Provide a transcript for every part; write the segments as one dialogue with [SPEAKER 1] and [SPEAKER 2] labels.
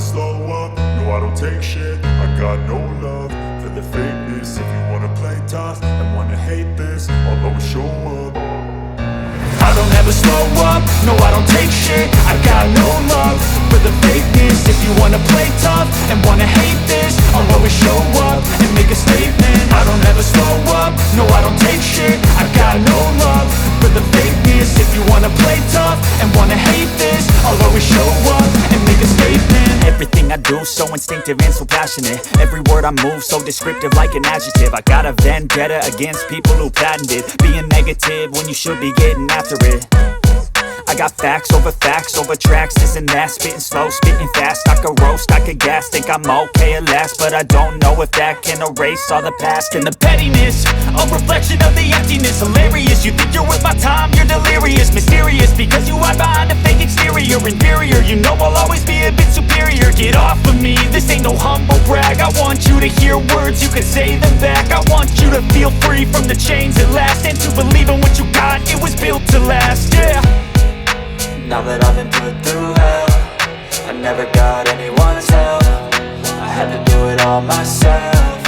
[SPEAKER 1] slow up, no I don't take shit. I got no love for the fakeness. If you wanna play tough and wanna hate this, I'll always show up. I don't ever slow up, no I don't take shit. I got no love for the fakeness. If you wanna play tough and wanna hate this, I'll always show up and make a statement. I don't ever slow up, no I don't take shit. I got no love for the fakeness. If you wanna play tough and wanna hate this, I'll always show up and make a statement.
[SPEAKER 2] Everything I do so instinctive and so passionate. Every word I move so descriptive like an adjective. I got a vendetta against people who patented being negative when you should be getting after it. I got facts over tracks, this and that. Spitting slow, spitting fast. I could roast, I could gas. Think I'm okay at last, but I don't know if that can erase all the past. And the pettiness, a reflection of the emptiness. Hilarious, you think you're worth my time, you're delirious. Mysterious, because you hide behind a fake exterior. Inferior, you know I'll always be a bit superior. Get off of me, this ain't no humble brag. I want you to hear words, you can say them back. I want you to feel free from the chains at last, and to believe in what you got, it was built to last, yeah.
[SPEAKER 3] Now that I've been put through hell, I never got anyone's help. I had to do it all myself.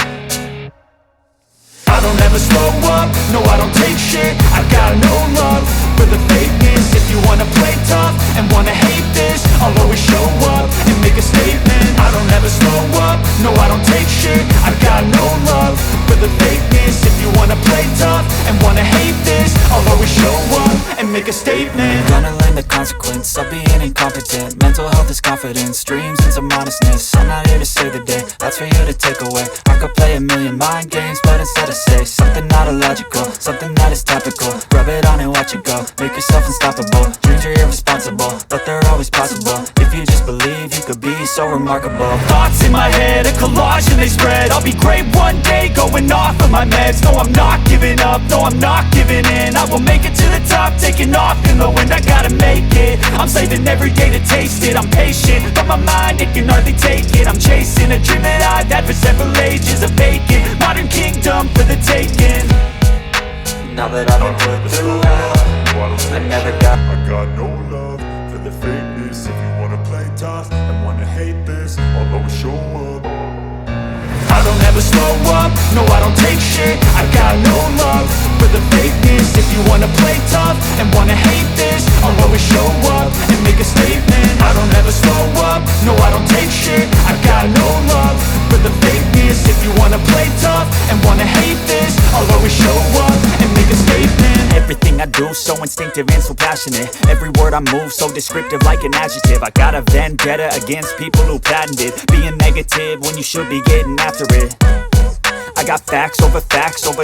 [SPEAKER 1] I don't ever slow up, no I don't take shit. I got no love for the fakeness. If you wanna play tough and wanna hate this, I'll always show up and make a statement. I don't ever slow up, no I don't take shit. I got no love for the fakeness. If you wanna play tough and wanna hate this, I'll always show up and make a statement.
[SPEAKER 3] Gonna learn the consequence of being incompetent. Mental health is confidence, dreams and some honestness. I'm not here to save the day, that's for you to take away. I could play a million mind games, but instead I say something not illogical, something that is topical. Rub it on and watch it go, make yourself unstoppable. Dreams are irresponsible, but they're always possible. If you just believe, you could be so remarkable.
[SPEAKER 2] Thoughts in my head, a collage and they spread. I'll be great one day, going off of my meds. No, I'm not giving up, no, I'm not giving in. I will make it to the top, taking off in the wind. I gotta make it, I'm saving every day to taste it. I'm patient, but my mind, it can hardly take it. I'm chasing a dream that I've had for several ages. A vacant, modern kingdom for the taking.
[SPEAKER 3] Now that I've been put through hell, I never got
[SPEAKER 1] no love for the fakeness. If you wanna play tough and wanna hate this, I'll always show up. I don't ever slow up, no I don't take shit. I got no love for the fakeness. If you wanna play tough and wanna hate this, I'll always show up and make a statement. I don't ever slow up, no I don't take shit. I got no love for the fakeness. If you wanna play tough and wanna hate this, I'll always show up and make a statement.
[SPEAKER 2] Everything I do so instinctive and so passionate. Every word I move so descriptive like an adjective. I got a vendetta against people who patented being negative when you should be getting after it. I got facts over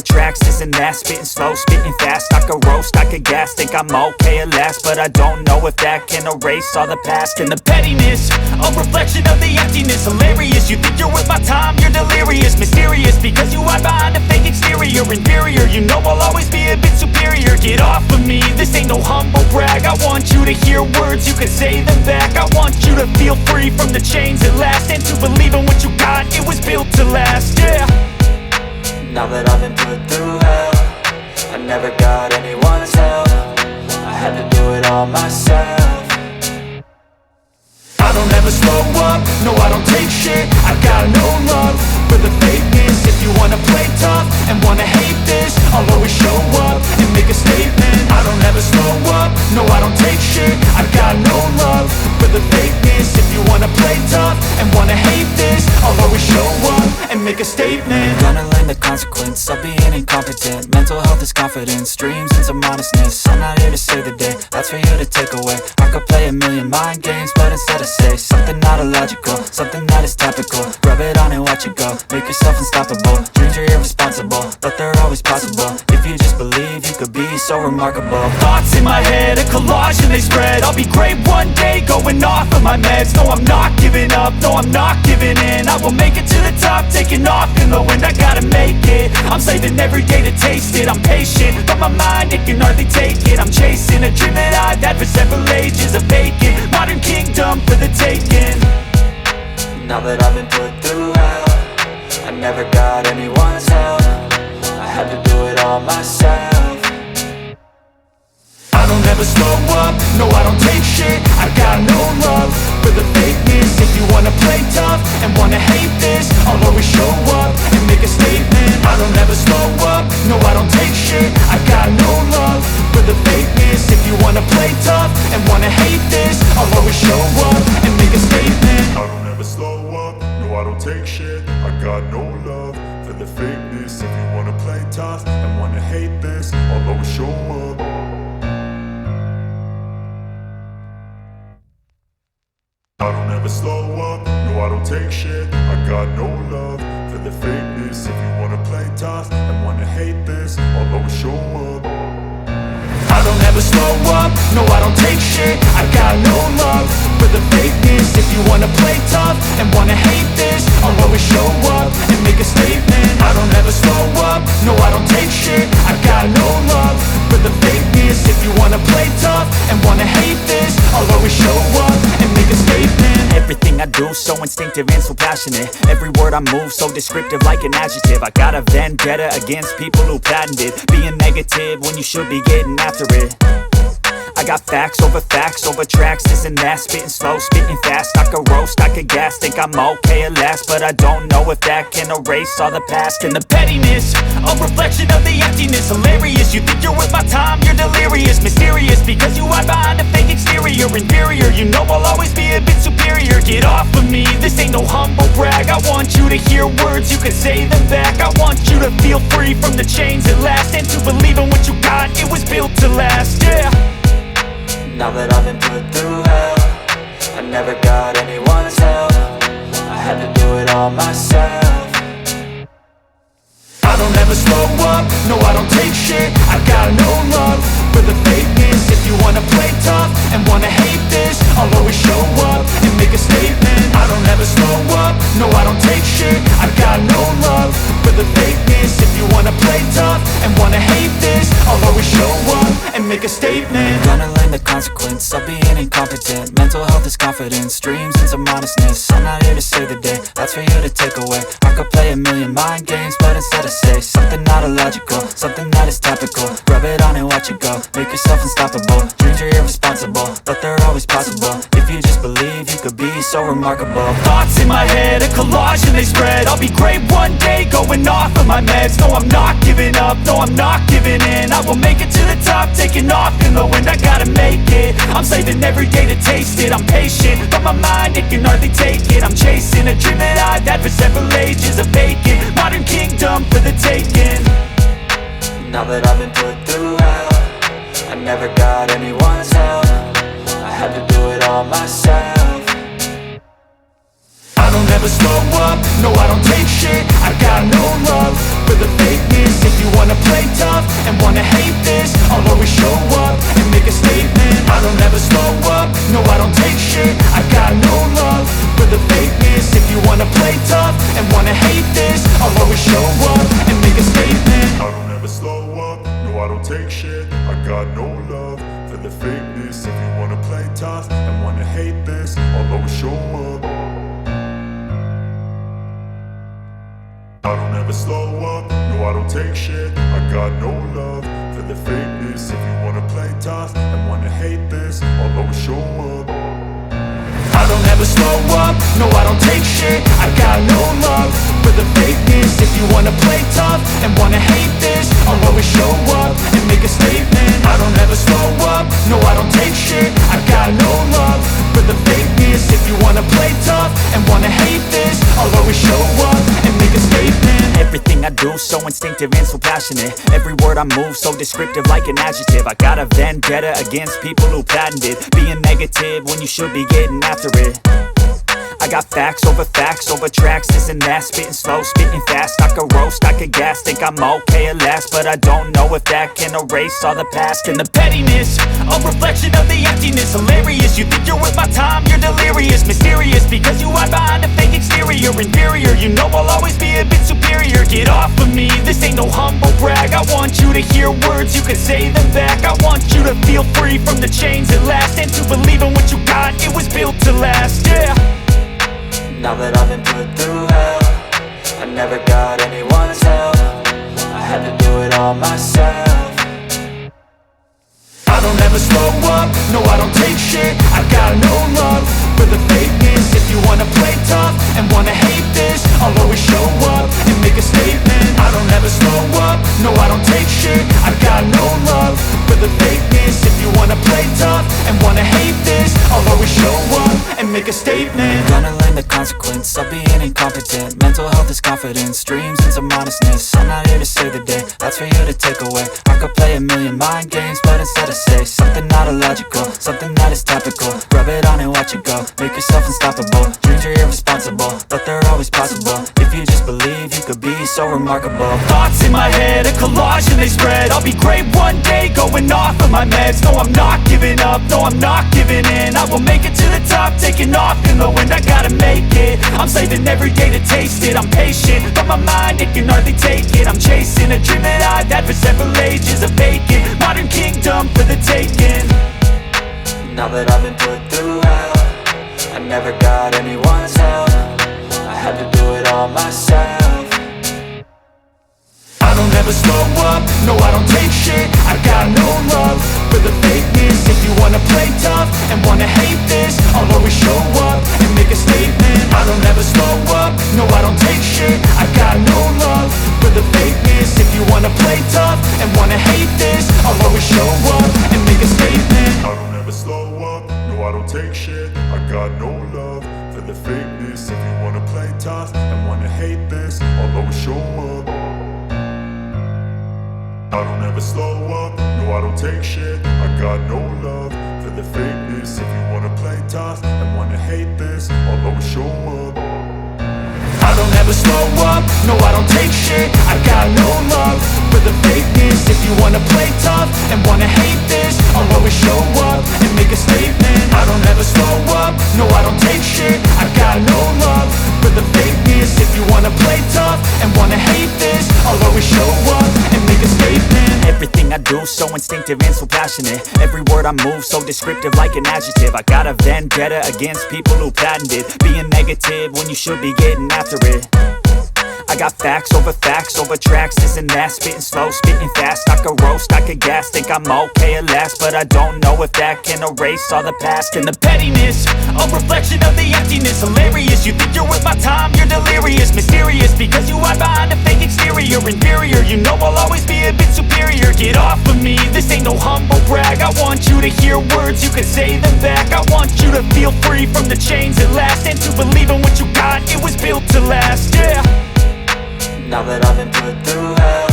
[SPEAKER 2] tracks, this and that. Spitting slow, spitting fast. I could roast, I could gas. Think I'm okay at last, but I don't know if that can erase all the past. And the pettiness, a reflection of the emptiness. Hilarious, you think you're worth my time, you're delirious. Mysterious, because you hide behind a fake exterior. Inferior, you know I'll always be a bit superior. Get off of me, this ain't no humble brag. I want you to hear words, you can say them back. I want you to feel free from the chains at last, and to believe in what you got, it was built to last, yeah.
[SPEAKER 3] Now that I've been put through hell, I never got anyone's help. I had to do it all myself.
[SPEAKER 1] I don't ever slow up, no I don't take shit. I got no love for the fakeness. If you wanna play tough and wanna hate this, I'll always show up and make a statement. I don't ever slow up, no I don't take shit. I got no love for the fakeness. If you wanna play tough and wanna hate this, I'll always show up and make a statement.
[SPEAKER 3] Gonna learn the consequence of being incompetent. Mental health is confidence, dreams and some honestness. I'm not here to save the day, that's for you to take away. I could play a million mind games, but instead I say something not illogical, something that is topical. Rub it on and watch it go, make yourself unstoppable. Dreams are irresponsible, but they're always possible. If you just believe, you could be so remarkable.
[SPEAKER 2] Thoughts in my head, a collage and they spread. I'll be great one day, going off of my meds. No, I'm not giving up, no, I'm not giving in. I will make it to the top, taking off in the wind. I gotta make it, I'm saving every day to taste it. I'm patient, but my mind, it can hardly take it. I'm chasing a dream that I've had for several ages. A vacant, modern kingdom for the taking.
[SPEAKER 3] Now that I've been put through hell, I never got anyone's help. I had to do it all myself.
[SPEAKER 1] I don't ever slow up, no I don't take shit. I got no love for the fakeness. If you wanna play
[SPEAKER 2] and wanna hate this, I'll always show up and make a statement. I don't ever slow up, no I don't take shit. I got no love for the fakeness. If you wanna play tough and wanna hate this, I'll always show up and make a statement.
[SPEAKER 1] I don't ever slow up, no I don't take shit. I got no love for the fakeness. If you wanna play tough and wanna hate this, I'll always show up. I don't ever slow up, no I don't take shit. I got no love for the fakeness. If you wanna play tough and wanna hate this, I'll always show up.
[SPEAKER 2] I don't ever slow up, no I don't take shit. I got no love for the fakeness. If you wanna play tough and wanna hate this, I'll always show up and make a statement. I don't ever slow up, no I don't take shit. I got no love for the fakeness. If you wanna play tough and wanna hate this, I'll always show up and make a statement. Everything I do so instinctive and so passionate. Every word I move so descriptive like an adjective. I got a vendetta against people who patented being negative when you should be getting after it. I got facts over tracks, this and that. Spitting slow, spitting fast. I could roast, I could gas. Think I'm okay at last, but I don't know if that can erase all the past. And the pettiness, a reflection of the emptiness. Hilarious, you think you're worth my time, you're delirious. Mysterious, because you hide behind a fake exterior. Inferior, you know I'll always be a bit superior. Get off of me, this ain't no humble brag. I want you to hear words, you can say them back. I want you to feel free from the chains at last, and to believe in what you got, it was built to last, yeah.
[SPEAKER 3] Now that I've been put through hell, I never got anyone's help. I had to do it all myself.
[SPEAKER 2] I don't ever slow up, no I don't take shit. I got no love for the fakeness. If you wanna play tough and wanna hate this, I'll always show up and make a statement. I don't ever slow up, no I don't take shit. I got no love for the fakeness. If you wanna play tough and wanna hate this, I'll always show up and make a statement.
[SPEAKER 3] Gonna learn the consequence of being incompetent. Mental health is confidence, dreams and some honestness. I'm not here to save the day, that's for you to take away. I could play a million mind games, but instead I say something not illogical, something that is topical. Rub it on and watch it go, make yourself unstoppable. Dreams are irresponsible, but they're always possible. If you just believe, you could be so remarkable.
[SPEAKER 2] Thoughts in my head, a collage and they spread. I'll be great one day, going off of my meds. No, I'm not giving up, no, I'm not giving in. I will make it to the top, taking off in the wind. I gotta make it, I'm saving every day to taste it. I'm patient, but my mind, it can hardly take it. I'm chasing a dream that I've had for several ages. A vacant, modern kingdom for the taking.
[SPEAKER 3] Now that I've been put through hell, I never got anyone's help. I had to do it all myself.
[SPEAKER 2] I don't ever slow up, no I don't take shit. I got no love for the fakeness. If you wanna play tough and wanna hate this, I'll always show up and make a statement. I don't ever slow up, no I don't take shit. I got no love for the fakeness. If you wanna play tough and wanna hate this, I'll always show up and make a statement.
[SPEAKER 1] I don't ever slow up, no I don't take shit. I got no love for the fakeness. If you wanna play tough and wanna hate this, I'll always show up. I don't ever slow up, no I don't take shit. I got no love for the fakeness. If you wanna play tough and wanna hate this, I'll always show up.
[SPEAKER 2] I don't ever slow up, no I don't take shit. I got no love for the fakeness. If you wanna play tough and wanna hate this, I'll always show up and make a statement. I don't ever slow up, no I don't take shit. I got no love for the fakeness. If you wanna play tough and wanna hate this, I'll always show up and make a statement. Everything I do so instinctive and so passionate. Every word I move so descriptive like an adjective. I got a vendetta against people who patented being negative when you should be getting after it. I got facts over tracks, this and that. Spitting slow, spitting fast. I could roast, I could gas. Think I'm okay at last, but I don't know if that can erase all the past. And the pettiness, a reflection of the emptiness. Hilarious, you think you're worth my time, you're delirious. Mysterious, because you hide behind a fake exterior. Inferior, you know I'll always be a bit superior. Get off of me, this ain't no humble brag. I want you to hear words, you can say them back. I want you to feel free from the chains at last, and to believe in what you got, it was built to last, yeah.
[SPEAKER 3] Now that I've been put through hell, I never got anyone's help. I had to do it all myself.
[SPEAKER 2] I don't ever slow up, no I don't take shit. I got no love for the fakeness. If you wanna play tough and wanna a statement.
[SPEAKER 3] Gonna learn the consequence of being incompetent. Mental health is confidence, dreams into modestness. I'm not here to save the day, that's for you to take away. I could play a million mind games, but instead I say something not illogical, something that is topical. Rub it on and watch it go, make yourself unstoppable. Dreams are irresponsible, but they're always possible. If you just believe, you could be so remarkable.
[SPEAKER 2] Thoughts in my head, a collage and they spread. I'll be great one day, going off of my meds. No, I'm not giving up, no, I'm not giving in. I will make it to the top, taking off in the wind. I gotta make it, I'm saving every day to taste it. I'm patient, but my mind, it can hardly take it. I'm chasing a dream that I've had for several ages. A vacant, modern kingdom for the taking.
[SPEAKER 3] Now that I've been put through hell, I never got anyone's help. I had to do it all myself.
[SPEAKER 2] I don't ever slow up, no I don't take shit. I got no love for the fakeness. If you wanna play tough and wanna hate this, I'll always show up and make a statement. I don't ever slow up, no I don't take shit. I got no love for the fakeness. If you wanna play tough and wanna hate this, I'll always show up and make a statement.
[SPEAKER 1] I don't ever slow up, no I don't take shit. I got no love for the fakeness. If you wanna play tough and wanna hate this, I'll always show up. I don't ever slow up, no I don't take shit. I got no love for the fakeness. If you wanna play tough and wanna hate this, I'll always show up.
[SPEAKER 2] I don't ever slow up, no I don't take shit. I got no love for the fakeness. If you wanna play tough and wanna hate this, I'll always show up and make a statement. I don't ever slow up, no I don't take shit. I got no love for the fakeness. If you wanna play tough and wanna hate this, I'll always show up and make a statement. Everything I do so instinctive and so passionate. Every word I move so descriptive like an adjective. I got a vendetta against people who patented being negative when you should be getting after it. I got facts over tracks, this and that. Spitting slow, spitting fast. I could roast, I could gas. Think I'm okay at last, but I don't know if that can erase all the past. And the pettiness, a reflection of the emptiness. Hilarious, you think you're worth my time, you're delirious. Mysterious, because you hide behind a fake exterior. Inferior, you know I'll always be a bit superior. Get off of me, this ain't no humble brag. I want you to hear words, you can say them back. I want you to feel free from the chains at last, and to believe in what you got, it was built to last, yeah.
[SPEAKER 3] Now that I've been put through hell,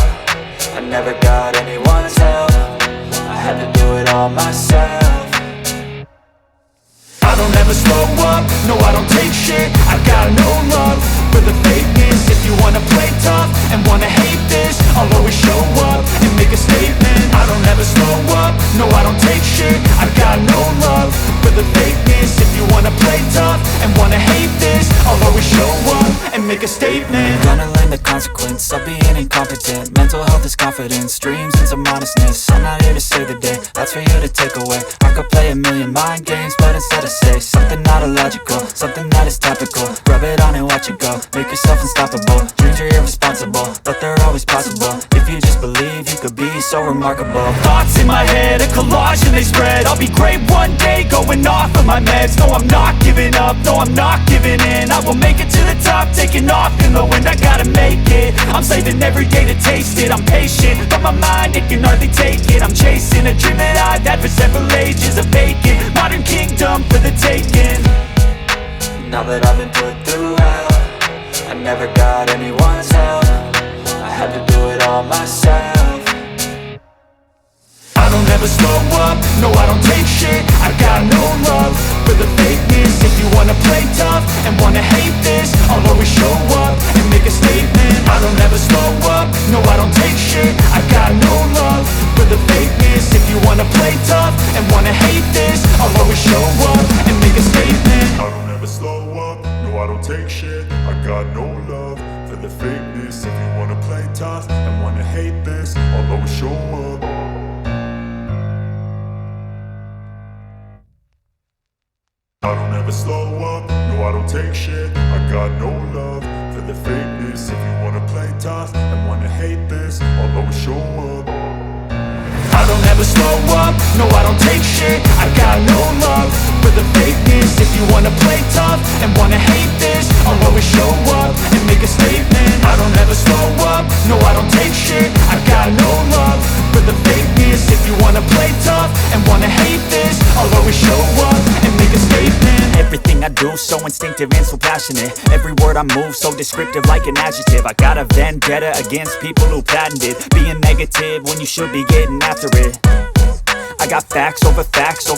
[SPEAKER 3] I never got anyone's help. I had to do it all myself.
[SPEAKER 2] I don't ever slow up, no I don't take shit. I got no love for the fakeness. If you wanna play tough and wanna hate this, I'll always show up and make a statement. I don't ever slow up, no I don't take shit. I got no love for the fakeness. If you wanna play tough and wanna hate this, I'll always show up and make a statement.
[SPEAKER 3] Gonna learn the consequence of being incompetent. Mental health is confidence, dreams into modestness. I'm not here to save the day, that's for you to take away. I could play a million mind games, but instead I say something not illogical, something that is topical. Rub it on and watch it go, make yourself unstoppable. Dreams are irresponsible, but they're always possible. If you just believe, you could be so remarkable.
[SPEAKER 2] Thoughts in my head, a collage and they spread. I'll be great one day, going off of my meds. No, I'm not giving up, no, I'm not giving in. I will make it to the top, taking off in the wind. I gotta make it, I'm saving every day to taste it. I'm patient, but my mind, it can hardly take it. I'm chasing a dream that I've had for several ages. A vacant, modern kingdom for the taking.
[SPEAKER 3] Now that I've been put through hell, I never got anyone's help. I had to do it all myself.
[SPEAKER 2] I don't ever slow up, no I don't take shit. I got no love for the fakeness. If you wanna play tough and wanna hate this, I'll always show up and make a statement. I don't ever slow up, no I don't take shit. I got no love for the fakeness. If you wanna play tough and wanna hate this, I'll always show up and make a statement.
[SPEAKER 1] I don't ever slow up, no I don't take shit. I got no love for the fakeness. If you wanna play tough and wanna hate this, I'll always show up. I don't ever slow up, no I don't take shit. I got no love for the fakeness. If you wanna play tough and wanna hate this, I'll always show up.
[SPEAKER 2] I don't ever slow up, no I don't take shit. I got no love for the fakeness. If you wanna play tough and wanna hate this, I'll always show up and make a statement. I don't ever slow up, no I don't take shit. I got no love for the fakeness. If you wanna play tough and wanna hate this, I'll always show up and make a statement. Everything I do, so instinctive and so passionate. Every word I move, so descriptive like an adjective. I got a vendetta against people who patented being negative when you should be getting after it. I got facts over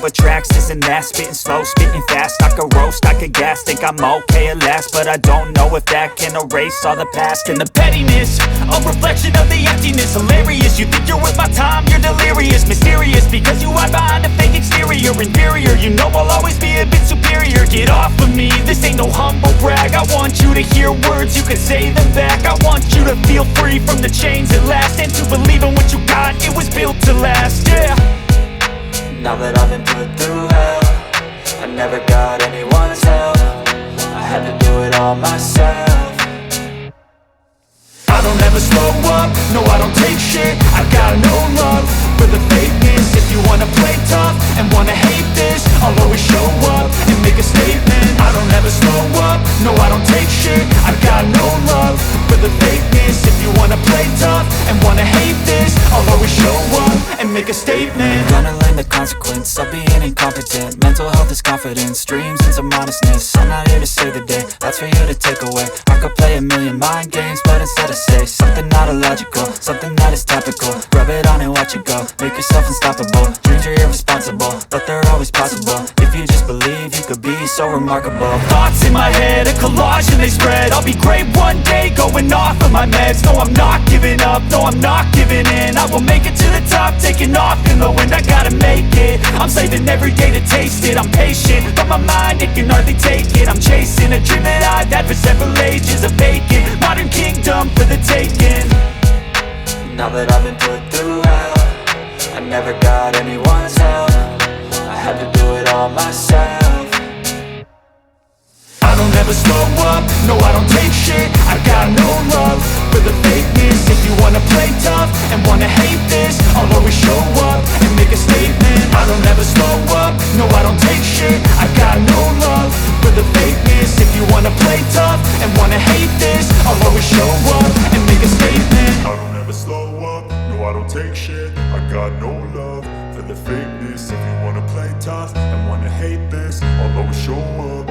[SPEAKER 2] tracks, this and that. Spitting slow, spitting fast, I could roast, I could gas. Think I'm okay at last, but I don't know if that can erase all the past. And the pettiness, a reflection of the emptiness. Hilarious, you think you're worth my time, you're delirious. Mysterious, because you hide behind a fake exterior. Inferior, you know I'll always be a bit superior. Get off of me, this ain't no humble brag. I want you to hear words, you can say them back. I want you to feel free from the chains at last, and to believe in what you got, it was built to last, yeah.
[SPEAKER 3] Now that I've been put through hell, I never got anyone's help. I had to do it all myself.
[SPEAKER 2] I don't ever slow up, no I don't take shit. I got no love for the fakeness. If you wanna play tough and wanna hate this, I'll always show up and make a statement. I don't ever slow up, no I don't take shit. I got no love for the fakeness. If you wanna play tough and wanna hate this, I'll always show up and make a statement.
[SPEAKER 3] Gonna learn the consequence of being incompetent. Mental health is confidence, dreams and some honestness. I'm not here to save the day, that's for you to take away. I could play a million mind games, but instead I say something not illogical, something that is topical. Rub it on and watch it go, make yourself unstoppable. Dreams are irresponsible, but they're always possible. If you just believe, you could be so remarkable.
[SPEAKER 2] Thoughts in my head, a collage and they spread. I'll be great one day, going off of my meds. No, I'm not giving up, no, I'm not giving in. I will make it to the top, taking off in the wind. I gotta make it, I'm saving every day to taste it. I'm patient, but my mind, it can hardly take it. I'm chasing a dream that I've had for several ages. A vacant, modern kingdom for the taking.
[SPEAKER 3] Now that I've been put through hell, I never got anyone's help. I had to do it all myself.
[SPEAKER 2] I don't ever slow up, no I don't take shit. I got no love for the fakeness. If you wanna play tough and wanna hate this, I'll always show up and make a statement. I don't ever slow up, no I don't take shit. I got no love for the fakeness. If you wanna play tough and wanna hate this, I'll always show up and make a statement.
[SPEAKER 1] I don't ever slow up, no I don't take shit. I got no love for the fakeness. If you wanna play tough and wanna hate this, I'll always show up